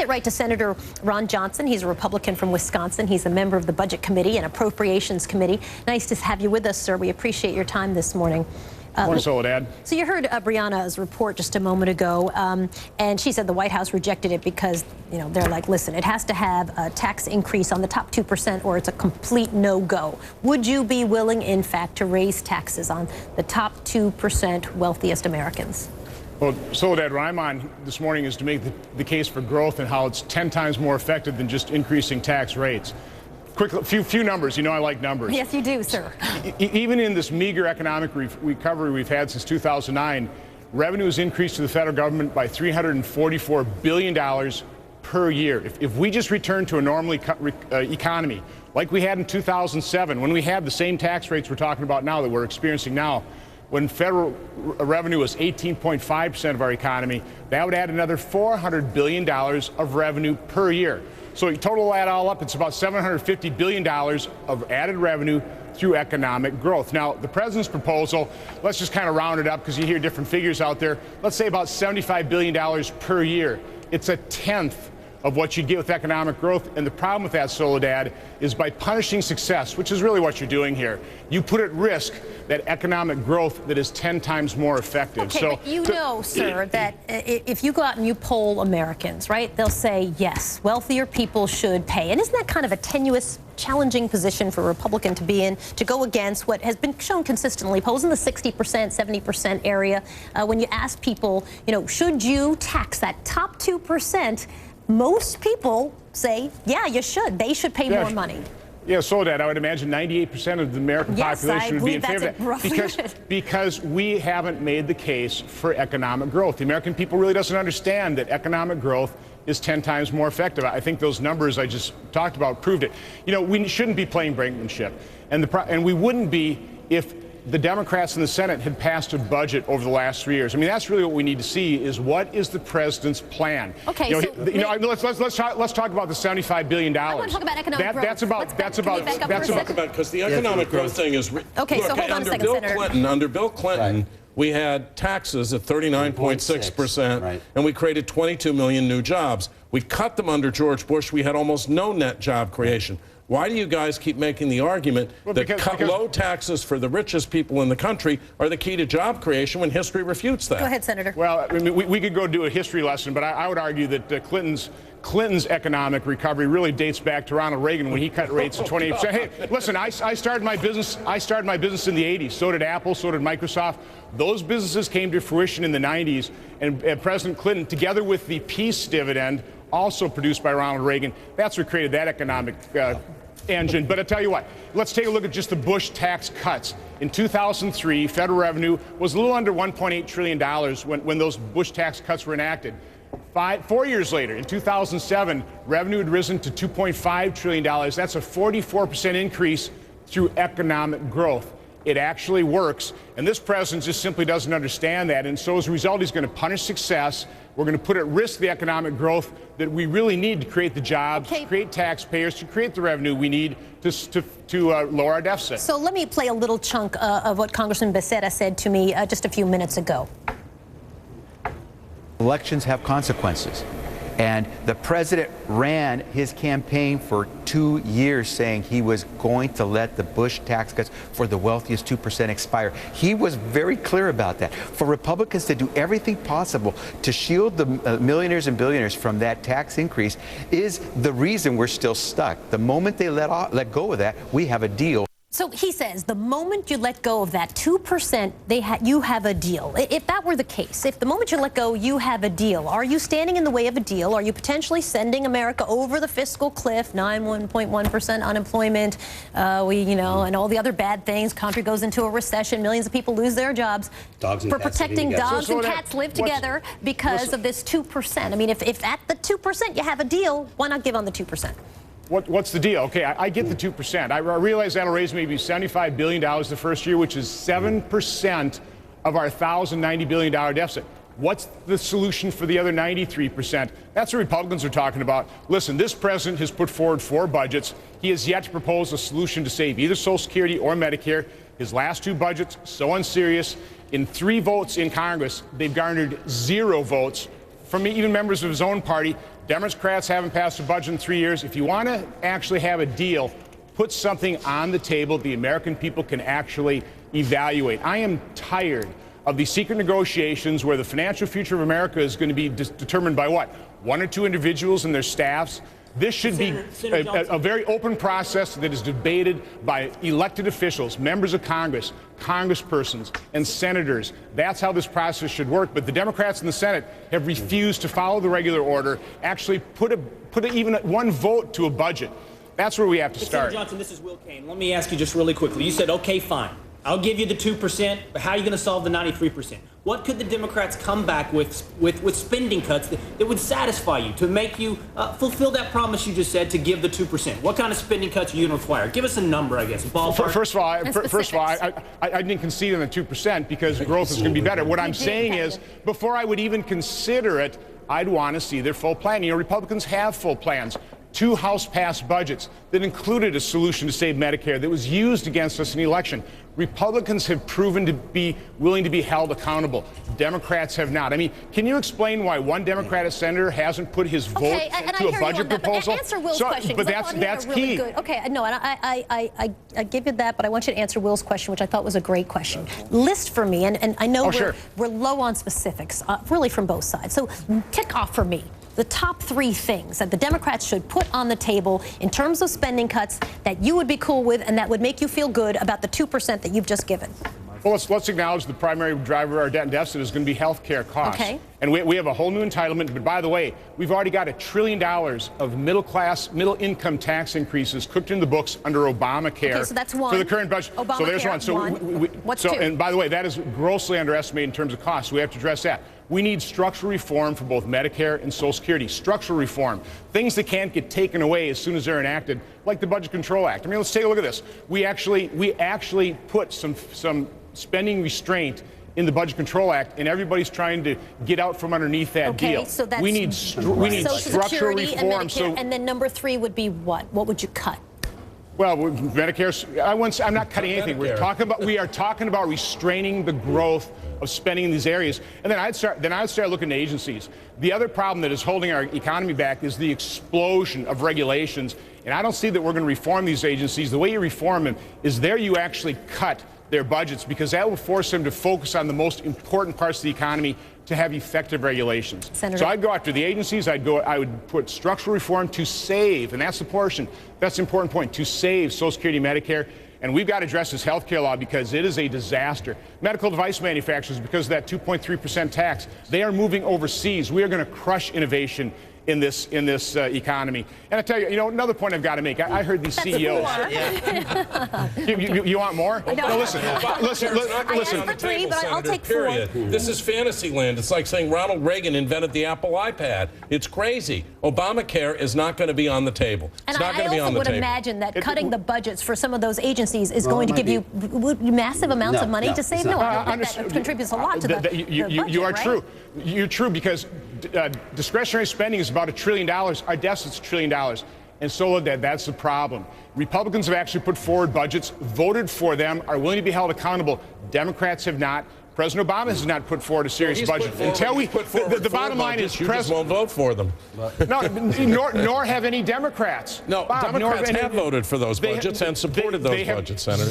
get right to Senator Ron Johnson. He's a Republican from Wisconsin. He's a member of the Budget Committee and Appropriations Committee. Nice to have you with us, sir. We appreciate your time this morning. Morning, Soledad. So you heard Brianna's report just a moment ago, and she said the White House rejected it because, you know, they're like, listen, it has to have a tax increase on the top 2% or it's a complete no-go. Would you be willing, in fact, to raise taxes on the top 2% wealthiest Americans? Well, Soledad, what I'm on this morning is to make the case for growth and how it's 10 times more effective than just increasing tax rates. Quick, few numbers. You know I like numbers. Yes, you do, sir. Even in this meager economic recovery we've had since 2009, revenue has increased to the federal government by $344 billion per year. If we just return to a normal economy, like we had in 2007, when we had the same tax rates we're talking about now that we're experiencing now, when federal revenue was 18.5% of our economy, that would add another $400 billion of revenue per year. So you total that all up, it's about $750 billion of added revenue through economic growth. Now, the president's proposal, let's just kind of round it up because you hear different figures out there. Let's say about $75 billion per year. It's a tenth of what you get with economic growth. And the problem with that, Soledad, is by punishing success, which is really what you're doing here, you put at risk that economic growth that is 10 times more effective. Okay, so, but you know, sir, that if you go out and you poll Americans, right, they'll say, yes, wealthier people should pay. And isn't that kind of a tenuous, challenging position for a Republican to be in, to go against what has been shown consistently, polls in the 60%, 70% area? When you ask people, you know, should you tax that top 2%, most people say, yeah, you should. They should pay more money. Yeah, Soledad, I would imagine 98% of the American population would be in favor of that because we haven't made the case for economic growth. The American people really doesn't understand that economic growth is 10 times more effective. I think those numbers I just talked about proved it. You know, we shouldn't be playing brinkmanship, and we wouldn't be if the Democrats in the Senate had passed a budget over the last 3 years. I mean, that's really what we need to see is what is the president's plan. Okay, let's talk about the $75 billion. I want to talk about economic growth. That's about because the economic growth thing is okay. So hold on a second, Senator. Under Bill Clinton. Right. We had taxes at 39.6%, right, and we created 22 million new jobs. We cut them under George Bush. We had almost no net job creation. Why do you guys keep making the argument that low taxes for the richest people in the country are the key to job creation when history refutes that? Go ahead, Senator. Well, I mean, we could go do a history lesson, but I would argue that Clinton's economic recovery really dates back to Ronald Reagan when he cut rates to 28%. Hey, listen, I started my business in the 80s. So did Apple, so did Microsoft. Those businesses came to fruition in the 90s, and President Clinton, together with the peace dividend, also produced by Ronald Reagan, that's what created that economic engine. But I tell you what, let's take a look at just the Bush tax cuts. In 2003, federal revenue was a little under $1.8 trillion when those Bush tax cuts were enacted. 4 years later, in 2007, revenue had risen to $2.5 trillion. That's a 44% increase through economic growth. It actually works, and this president just simply doesn't understand that, and so as a result, he's going to punish success. We're going to put at risk the economic growth that we really need to create the jobs, to create taxpayers, to create the revenue we need to lower our deficit. So let me play a little chunk of what Congressman Becerra said to me just a few minutes ago. Elections have consequences. And the president ran his campaign for 2 years saying he was going to let the Bush tax cuts for the wealthiest 2% expire. He was very clear about that. For Republicans to do everything possible to shield the millionaires and billionaires from that tax increase is the reason we're still stuck. The moment they let go of that, we have a deal. So he says the moment you let go of that 2%, you have a deal. If that were the case, if the moment you let go, you have a deal, are you standing in the way of a deal? Are you potentially sending America over the fiscal cliff, 9.1% unemployment, and all the other bad things? Country goes into a recession, millions of people lose their jobs. Dogs and for cats protecting dogs and cats live together because of this 2%. I mean, if at the 2% you have a deal, why not give on the 2%? What's the deal? Okay, I get the 2%. I realize that'll raise maybe $75 billion the first year, which is 7% of our $1,090 billion deficit. What's the solution for the other 93%? That's what Republicans are talking about. Listen, this president has put forward 4 budgets. He has yet to propose a solution to save either Social Security or Medicare. His last 2 budgets, so unserious. In 3 votes in Congress, they've garnered 0 votes from even members of his own party. Democrats haven't passed a budget in 3 years. If you want to actually have a deal, put something on the table the American people can actually evaluate. I am tired of these secret negotiations where the financial future of America is going to be determined by what? One or two individuals and their staffs. This should be a very open process that is debated by elected officials, members of Congress, congresspersons, and senators. That's how this process should work. But the Democrats in the Senate have refused to follow the regular order, actually put even one vote to a budget. That's where we have to start. Senator Johnson, this is Will Cain. Let me ask you just really quickly. You said, okay, fine. I'll give you the 2%, but how are you going to solve the 93%? What could the Democrats come back with spending cuts that would satisfy you, to make you fulfill that promise you just said to give the 2%? What kind of spending cuts are you going to require? Give us a number, I guess. Ballpark. First of all, I didn't concede on the 2% because growth is going to be better. What I'm saying is, before I would even consider it, I'd want to see their full plan. You know, Republicans have full plans. 2 House-passed budgets that included a solution to save Medicare that was used against us in the election. Republicans have proven to be willing to be held accountable. Democrats have not. I mean, can you explain why one Democratic senator hasn't put his vote to a budget proposal? Answer Will's question. But that's key. Good. Okay, no, and I give you that, but I want you to answer Will's question, which I thought was a great question. List for me, and I know we're low on specifics, really from both sides. So tick off for me the top 3 things that the Democrats should put on the table in terms of spending cuts that you would be cool with and that would make you feel good about the 2% that you've just given. Well, let's acknowledge the primary driver of our debt and deficit is going to be health care costs. Okay. And we have a whole new entitlement. But by the way, we've already got $1 trillion of middle income tax increases cooked in the books under Obamacare. Okay, so that's one. For the current budget. Obamacare, so there's one. So What's 2? And by the way, that is grossly underestimated in terms of costs. So we have to address that. We need structural reform for both Medicare and Social Security. Structural reform. Things that can't get taken away as soon as they're enacted, like the Budget Control Act. I mean, let's take a look at this. We actually put some spending restraint in the Budget Control Act, and everybody's trying to get out from underneath that deal. Okay, so that's we need structural reform. And then number 3 would be what? What would you cut? Well, Medicare. I'm not cutting anything. We are talking about restraining the growth of spending in these areas. And then I'd start looking at agencies. The other problem that is holding our economy back is the explosion of regulations. And I don't see that we're going to reform these agencies. The way you reform them is you actually cut their budgets, because that will force them to focus on the most important parts of the economy to have effective regulations. Senator. So I'd go after the agencies. I would put structural reform to save, and that's the portion. That's the important point, to save Social Security, Medicare. And we've got to address this health care law because it is a disaster. Medical device manufacturers, because of that 2.3% tax, they are moving overseas. We are going to crush innovation in this economy. And I tell you, another point I've got to make. I heard these CEOs. You want more? No, listen. I asked for 3, but I'll take 4. This is fantasy land. It's like saying Ronald Reagan invented the Apple iPad. It's crazy. Obamacare is not going to be on the table. It's not going to be on the table. I also would imagine that cutting the budgets for some of those agencies is going to give you massive amounts of money to save. No, I don't think that contributes a lot to the budget, you are right? true. You're true, because discretionary spending is about $1 trillion. Our deficit's $1 trillion. And so that's the problem. Republicans have actually put forward budgets, voted for them, are willing to be held accountable. Democrats have not. President Obama has not put forward a serious budget. Until the bottom line is, you just won't vote for them. No, nor have any Democrats. No, Democrats have voted for those budgets and supported those budgets, Senator.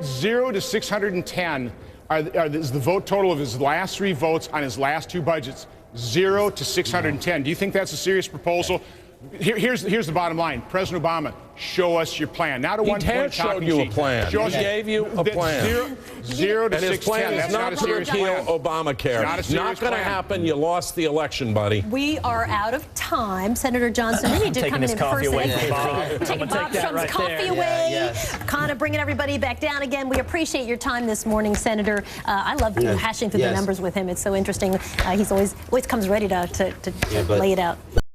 0 to 610 is the vote total of his last 3 votes on his last 2 budgets. 0 to 610. Do you think that's a serious proposal? Here's the bottom line. President Obama, show us your plan. Not a one-point showed you a plan. He gave you a plan. 0 to 610. And his plan is not to repeal Obamacare. Not going to happen. You lost the election, buddy. We are out of time. Senator Johnson, you need to come in first. Taking Bob Trump's coffee away. Kind of bringing everybody back down again. We appreciate your time this morning, Senator. I love hashing through the numbers with him. It's so interesting. He's always comes ready to lay it out.